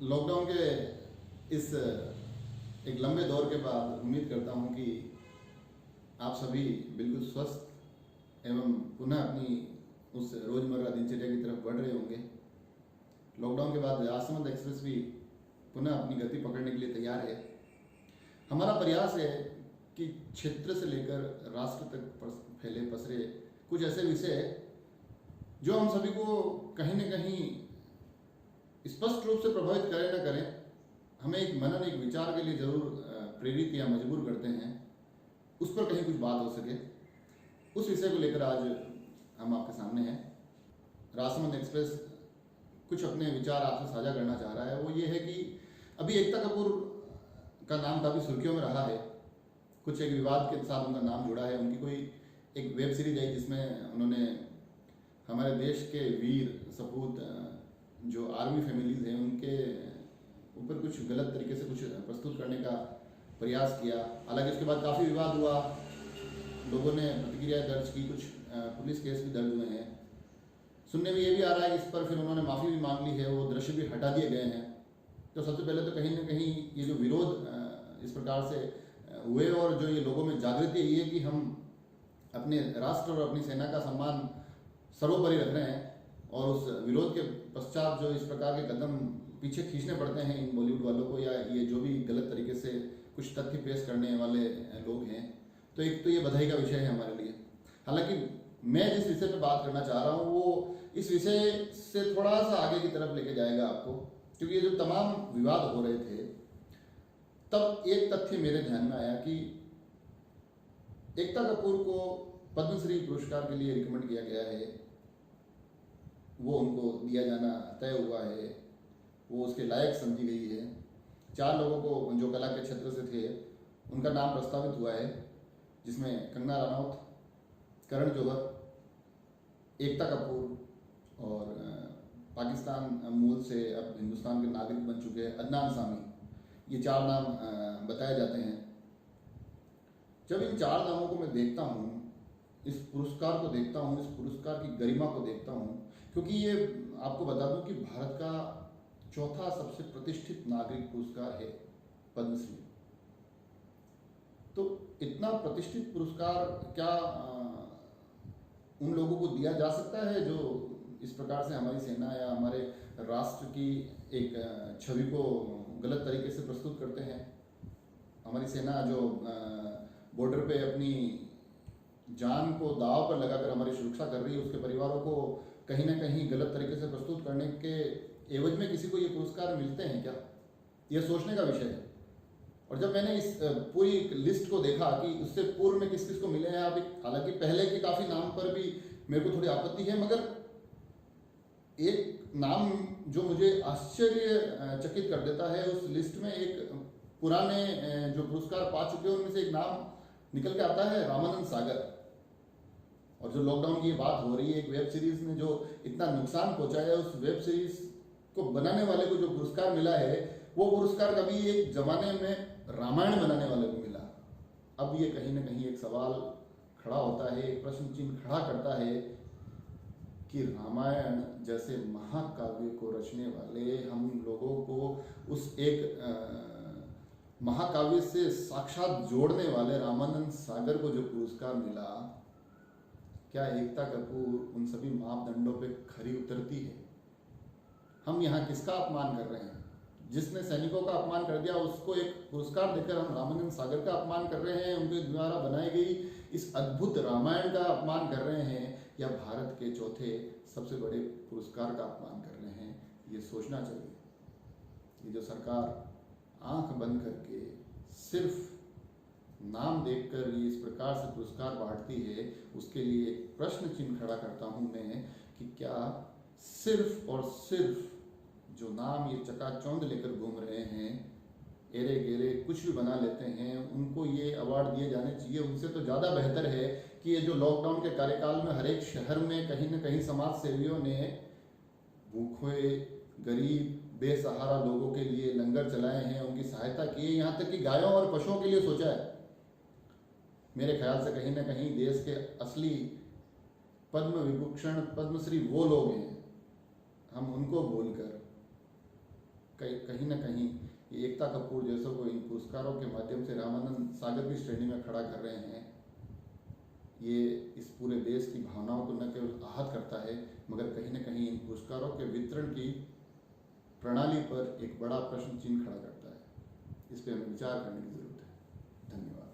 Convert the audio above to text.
Lockdown के इस एक लंबे दौर के बाद उम्मीद करता हूं कि आप सभी बिल्कुल स्वस्थ एवं पुनः अपनी उस रोज़मर्रा दिनचर्या की तरफ बढ़ रहे होंगे। लॉकडाउन के बाद राजसमंद एक्सप्रेस भी पुनः अपनी गति पकड़ने के लिए तैयार है। हमारा प्रयास है कि क्षेत्र से लेकर राष्ट्र तक फैले पसरे कुछ ऐसे विषय जो हम सभी को कहीं न कहीं स्पष्ट रूप से प्रभावित करें न करें, हमें एक मनन, एक विचार के लिए जरूर प्रेरित या मजबूर करते हैं, उस पर कहीं कुछ बात हो सके, उस विषय को लेकर आज हम आपके सामने हैं। राजसमंद एक्सप्रेस कुछ अपने विचार आपसे साझा करना चाह रहा है। वो ये है कि अभी एकता कपूर का नाम काफ़ी सुर्खियों में रहा है। कुछ एक विवाद के साथ उनका नाम जुड़ा है। उनकी कोई एक वेब सीरीज आई जिसमें उन्होंने हमारे देश के वीर सपूत जो आर्मी फैमिलीज हैं उनके ऊपर कुछ गलत तरीके से कुछ प्रस्तुत करने का प्रयास किया। हालांकि उसके बाद काफ़ी विवाद हुआ, लोगों ने प्रतिक्रिया दर्ज की, कुछ पुलिस केस भी दर्ज हुए हैं। सुनने में ये भी आ रहा है कि इस पर फिर उन्होंने माफ़ी भी मांग ली है, वो दृश्य भी हटा दिए गए हैं। तो सबसे पहले तो कहीं ना कहीं ये जो विरोध इस प्रकार से हुए और जो ये लोगों में जागृति आई है कि हम अपने राष्ट्र और अपनी सेना का सम्मान सर्वोपरि रख रहे हैं, और उस विरोध के पश्चात जो इस प्रकार के कदम पीछे खींचने पड़ते हैं इन बॉलीवुड वालों को, या ये जो भी गलत तरीके से कुछ तथ्य पेश करने वाले लोग हैं, तो एक तो ये बधाई का विषय है हमारे लिए। हालांकि मैं जिस विषय पे बात करना चाह रहा हूँ वो इस विषय से थोड़ा सा आगे की तरफ लेके जाएगा आपको, क्योंकि ये जो तमाम विवाद हो रहे थे तब एक तथ्य मेरे ध्यान में आया कि एकता कपूर को पद्मश्री पुरस्कार के लिए रिकमेंड किया गया है, वो उनको दिया जाना तय हुआ है, वो उसके लायक समझी गई है। 4 लोगों को जो कला के क्षेत्र से थे उनका नाम प्रस्तावित हुआ है, जिसमें कंगना रनौत, करण जौहर, एकता कपूर और पाकिस्तान मूल से अब हिंदुस्तान के नागरिक बन चुके हैं अदनान सामी। ये 4 नाम बताए जाते हैं। जब इन 4 नामों को मैं देखता हूँ, इस पुरस्कार को देखता हूँ, इस पुरस्कार की गरिमा को देखता हूँ, क्योंकि ये आपको बता दूं कि भारत का चौथा सबसे प्रतिष्ठित नागरिक पुरस्कार है पद्मश्री। तो इतना प्रतिष्ठित पुरस्कार क्या उन लोगों को दिया जा सकता है जो इस प्रकार से हमारी सेना या हमारे राष्ट्र की एक छवि को गलत तरीके से प्रस्तुत करते हैं? हमारी सेना जो बॉर्डर पे अपनी जान को दांव पर लगाकर हमारी सुरक्षा कर रही है, उसके परिवारों को कहीं ना कहीं गलत तरीके से प्रस्तुत करने के एवज में किसी को ये पुरस्कार मिलते हैं क्या? ये सोचने का विषय है। और जब मैंने इस पूरी लिस्ट को देखा कि उससे पूर्व में किस किस को मिले हैं, अभी हालांकि पहले के काफ़ी नाम पर भी मेरे को थोड़ी आपत्ति है, मगर एक नाम जो मुझे आश्चर्यचकित कर देता है, उस लिस्ट में एक पुराने जो पुरस्कार पा चुके हैं उनमें से एक नाम निकल के आता है, रामानंद सागर। और जो लॉकडाउन की बात हो रही है, एक वेब सीरीज ने जो इतना नुकसान पहुंचाया है, उस वेब सीरीज को बनाने वाले को जो पुरस्कार मिला है, वो पुरस्कार कभी एक जमाने में रामायण बनाने वाले को मिला। अब ये कहीं ना कहीं एक सवाल खड़ा होता है, एक प्रश्न चिन्ह खड़ा करता है कि रामायण जैसे महाकाव्य को रचने वाले, हम लोगों को उस एक महाकाव्य से साक्षात जोड़ने वाले रामानंद सागर को जो पुरस्कार मिला, क्या एकता कपूर उन सभी मापदंडों पे खरी उतरती है? हम यहाँ किसका अपमान कर रहे हैं? जिसने सैनिकों का अपमान कर दिया उसको एक पुरस्कार देकर हम रामानंद सागर का अपमान कर रहे हैं, उनके द्वारा बनाई गई इस अद्भुत रामायण का अपमान कर रहे हैं, या भारत के चौथे सबसे बड़े पुरस्कार का अपमान कर रहे हैं? ये सोचना चाहिए। ये जो सरकार आंख बंद करके सिर्फ नाम देखकर ये इस प्रकार से पुरस्कार बांटती है, उसके लिए एक प्रश्न चिन्ह खड़ा करता हूं मैं कि क्या सिर्फ और सिर्फ जो नाम ये चकाचौंध लेकर घूम रहे हैं, एरे गेरे कुछ भी बना लेते हैं, उनको ये अवार्ड दिए जाने चाहिए? उनसे तो ज़्यादा बेहतर है कि ये जो लॉकडाउन के कार्यकाल में हर एक शहर में कहीं ना कहीं समाज सेवियों ने भूखे, गरीब, बेसहारा लोगों के लिए लंगर चलाए हैं, उनकी सहायता की है, यहाँ तक कि गायों और पशुओं के लिए सोचा है। मेरे ख्याल से कहीं ना कहीं देश के असली पद्म विभूषण, पद्मश्री वो लोग हैं, हम उनको भूलकर कहीं ना कहीं ये एकता कपूर जैसों को इन पुरस्कारों के माध्यम से रामानंद सागर की श्रेणी में खड़ा कर रहे हैं, ये इस पूरे देश की भावनाओं को न केवल आहत करता है मगर कहीं ना कहीं इन पुरस्कारों के वितरण की प्रणाली पर एक बड़ा प्रश्न चिन्ह खड़ा करता है। इस पर हमें विचार करने की जरूरत है। धन्यवाद।